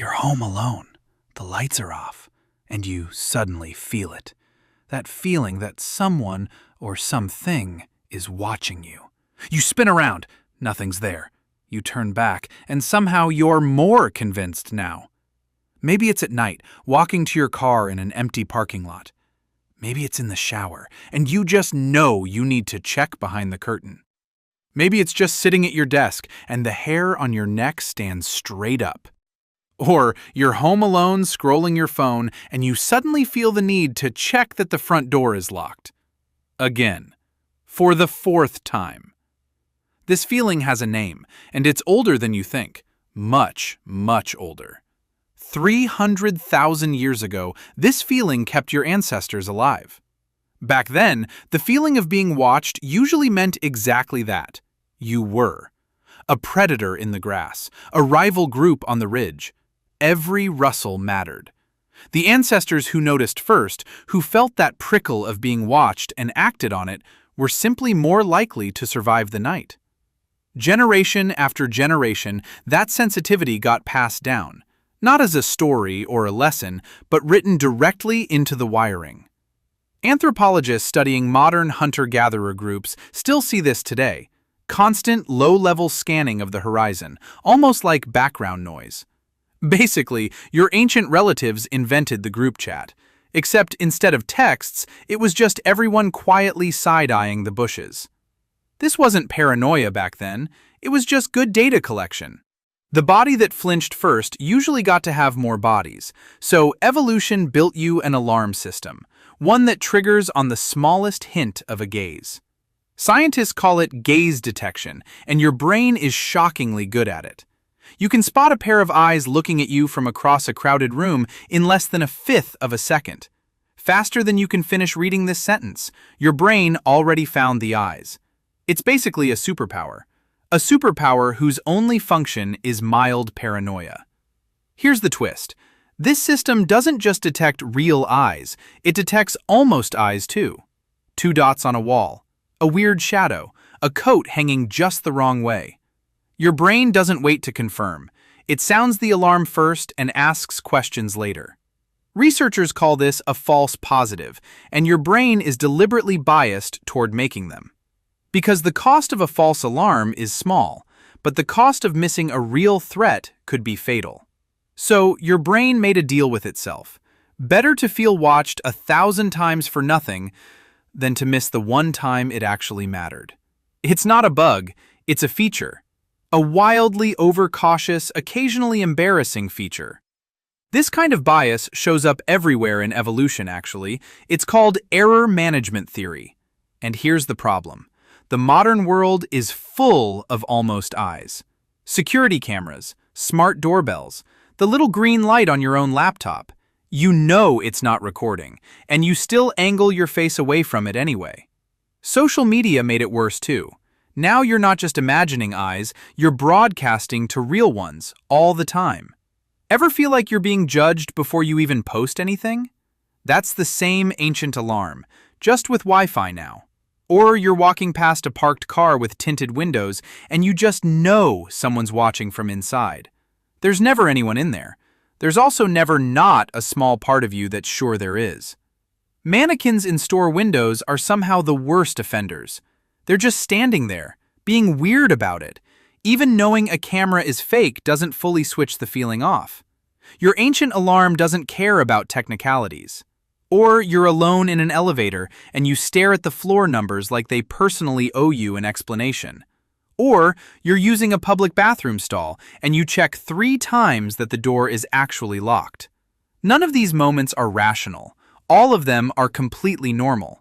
You're home alone. The lights are off, and you suddenly feel it. That feeling that someone or something is watching you. You spin around. Nothing's there. You turn back, and somehow you're more convinced now. Maybe it's at night, walking to your car in an empty parking lot. Maybe it's in the shower, and you just know you need to check behind the curtain. Maybe it's just sitting at your desk, and the hair on your neck stands straight up. Or you're home alone scrolling your phone, and you suddenly feel the need to check that the front door is locked. Again. For the fourth time. This feeling has a name, and it's older than you think. Much, much older. 300,000 years ago, this feeling kept your ancestors alive. Back then, the feeling of being watched usually meant exactly that. You were. A predator in the grass, a rival group on the ridge. Every rustle mattered. The ancestors who noticed first, who felt that prickle of being watched and acted on it, were simply more likely to survive the night. Generation after generation, that sensitivity got passed down. Not as a story or a lesson, but written directly into the wiring. Anthropologists studying modern hunter-gatherer groups still see this today. Constant, low-level scanning of the horizon, almost like background noise. Basically, your ancient relatives invented the group chat. Except instead of texts, it was just everyone quietly side-eyeing the bushes. This wasn't paranoia back then, it was just good data collection. The body that flinched first usually got to have more bodies, so evolution built you an alarm system, one that triggers on the smallest hint of a gaze. Scientists call it gaze detection, and your brain is shockingly good at it. You can spot a pair of eyes looking at you from across a crowded room in less than a fifth of a second. Faster than you can finish reading this sentence, your brain already found the eyes. It's basically a superpower. A superpower whose only function is mild paranoia. Here's the twist. This system doesn't just detect real eyes, it detects almost eyes too. 2 dots on a wall, a weird shadow, a coat hanging just the wrong way. Your brain doesn't wait to confirm. It sounds the alarm first and asks questions later. Researchers call this a false positive, and your brain is deliberately biased toward making them. Because the cost of a false alarm is small, but the cost of missing a real threat could be fatal. So your brain made a deal with itself. Better to feel watched 1,000 times for nothing than to miss the one time it actually mattered. It's not a bug, it's a feature. A wildly overcautious, occasionally embarrassing feature. This kind of bias shows up everywhere in evolution, actually. It's called error management theory. And here's the problem. The modern world is full of almost eyes. Security cameras, smart doorbells, the little green light on your own laptop. You know it's not recording, and you still angle your face away from it anyway. Social media made it worse too. Now you're not just imagining eyes, you're broadcasting to real ones all the time. Ever feel like you're being judged before you even post anything? That's the same ancient alarm, just with Wi-Fi now. Or you're walking past a parked car with tinted windows and you just know someone's watching from inside. There's never anyone in there. There's also never not a small part of you that's sure there is. Mannequins in store windows are somehow the worst offenders. They're just standing there, being weird about it. Even knowing a camera is fake doesn't fully switch the feeling off. Your ancient alarm doesn't care about technicalities. Or you're alone in an elevator and you stare at the floor numbers like they personally owe you an explanation. Or you're using a public bathroom stall and you check 3 times that the door is actually locked. None of these moments are rational. All of them are completely normal.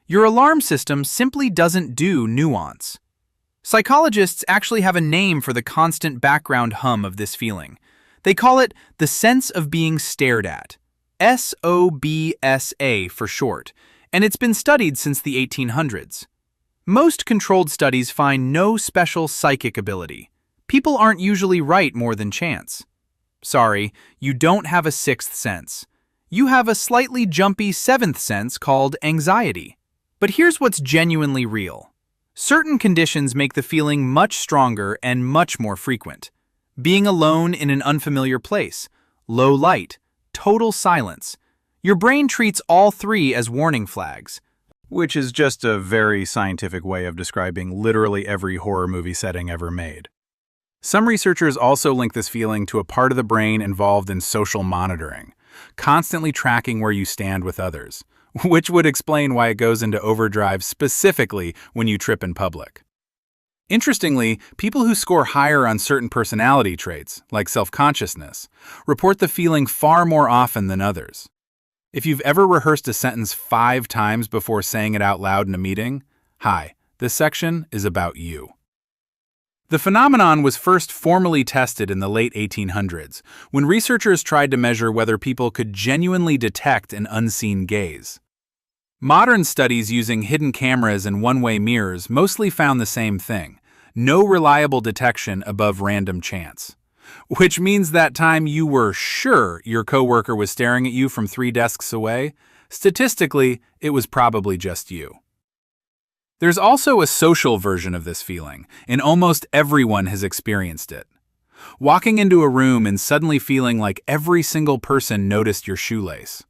Your alarm system simply doesn't do nuance. Psychologists actually have a name for the constant background hum of this feeling. They call it the sense of being stared at. SOBSA for short, and it's been studied since the 1800s. Most controlled studies find no special psychic ability. People aren't usually right more than chance. Sorry, you don't have a 6th sense. You have a slightly jumpy 7th sense called anxiety. But here's what's genuinely real. Certain conditions make the feeling much stronger and much more frequent. Being alone in an unfamiliar place, low light, total silence. Your brain treats all three as warning flags, which is just a very scientific way of describing literally every horror movie setting ever made. Some researchers also link this feeling to a part of the brain involved in social monitoring, constantly tracking where you stand with others, which would explain why it goes into overdrive specifically when you trip in public. Interestingly, people who score higher on certain personality traits, like self-consciousness, report the feeling far more often than others. If you've ever rehearsed a sentence 5 times before saying it out loud in a meeting, hi, this section is about you. The phenomenon was first formally tested in the late 1800s, when researchers tried to measure whether people could genuinely detect an unseen gaze. Modern studies using hidden cameras and one-way mirrors mostly found the same thing: no reliable detection above random chance. Which means that time you were sure your coworker was staring at you from 3 desks away, statistically, it was probably just you. There's also a social version of this feeling, and almost everyone has experienced it. Walking into a room and suddenly feeling like every single person noticed your shoelace.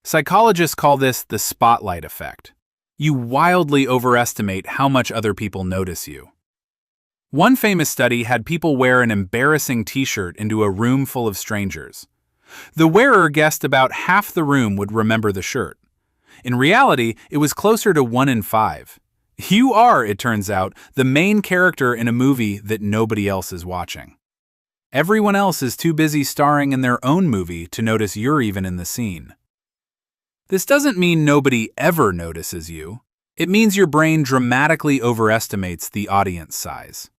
Psychologists call this the spotlight effect. You wildly overestimate how much other people notice you. One famous study had people wear an embarrassing t-shirt into a room full of strangers. The wearer guessed about half the room would remember the shirt. In reality, it was closer to 1 in 5. You are, it turns out, the main character in a movie that nobody else is watching. Everyone else is too busy starring in their own movie to notice you're even in the scene. This doesn't mean nobody ever notices you. It means your brain dramatically overestimates the audience size.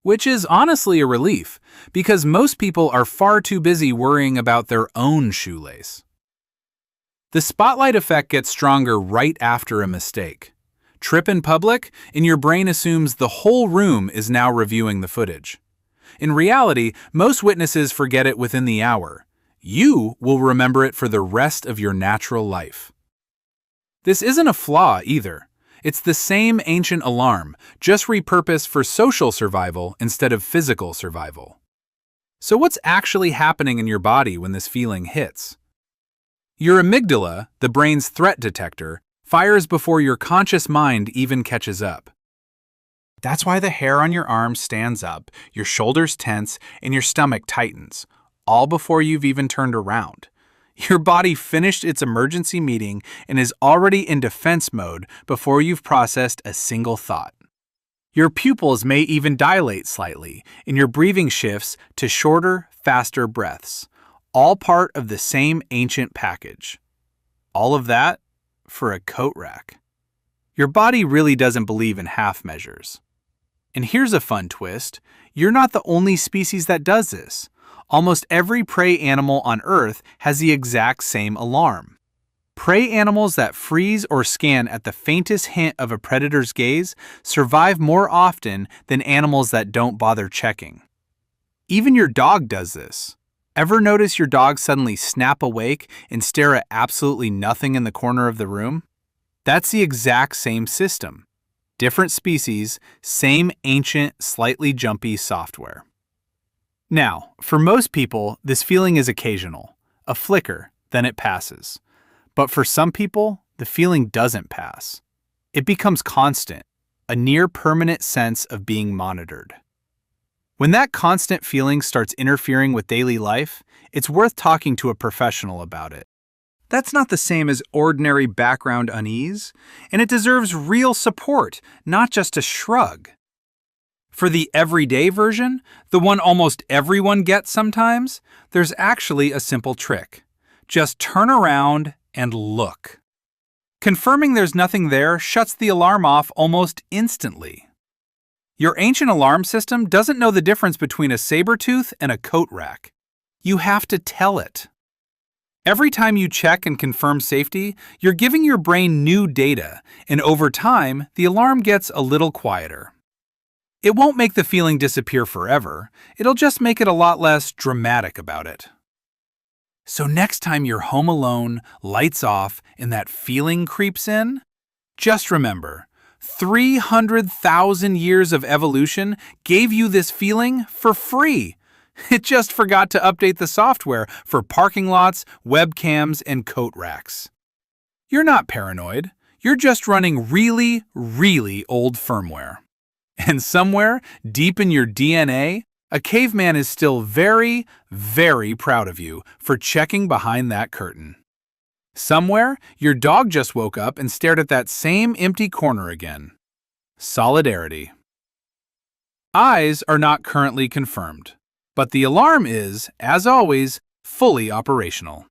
Which is honestly a relief, because most people are far too busy worrying about their own shoelace. The spotlight effect gets stronger right after a mistake. Trip in public, and your brain assumes the whole room is now reviewing the footage. In reality, most witnesses forget it within the hour. You will remember it for the rest of your natural life. This isn't a flaw either. It's the same ancient alarm, just repurposed for social survival instead of physical survival. So what's actually happening in your body when this feeling hits? Your amygdala, the brain's threat detector, fires before your conscious mind even catches up. That's why the hair on your arms stands up, your shoulders tense, and your stomach tightens, all before you've even turned around. Your body finished its emergency meeting and is already in defense mode before you've processed a single thought. Your pupils may even dilate slightly, and your breathing shifts to shorter, faster breaths, all part of the same ancient package. All of that for a coat rack. Your body really doesn't believe in half measures. And here's a fun twist: you're not the only species that does this. Almost every prey animal on Earth has the exact same alarm. Prey animals that freeze or scan at the faintest hint of a predator's gaze survive more often than animals that don't bother checking. Even your dog does this. Ever notice your dog suddenly snap awake and stare at absolutely nothing in the corner of the room? That's the exact same system. Different species, same ancient, slightly jumpy software. Now, for most people, this feeling is occasional, a flicker, then it passes. But for some people, the feeling doesn't pass. It becomes constant, a near-permanent sense of being monitored. When that constant feeling starts interfering with daily life, it's worth talking to a professional about it. That's not the same as ordinary background unease, and it deserves real support, not just a shrug. For the everyday version, the one almost everyone gets sometimes, there's actually a simple trick. Just turn around and look. Confirming there's nothing there shuts the alarm off almost instantly. Your ancient alarm system doesn't know the difference between a saber tooth and a coat rack. You have to tell it. Every time you check and confirm safety, you're giving your brain new data, and over time, the alarm gets a little quieter. It won't make the feeling disappear forever. It'll just make it a lot less dramatic about it. So next time you're home alone, lights off, and that feeling creeps in, just remember, 300,000 years of evolution gave you this feeling for free. It just forgot to update the software for parking lots, webcams, and coat racks. You're not paranoid. You're just running really, really old firmware. And somewhere, deep in your DNA, a caveman is still very, very proud of you for checking behind that curtain. Somewhere, your dog just woke up and stared at that same empty corner again. Solidarity. Eyes are not currently confirmed, but the alarm is, as always, fully operational.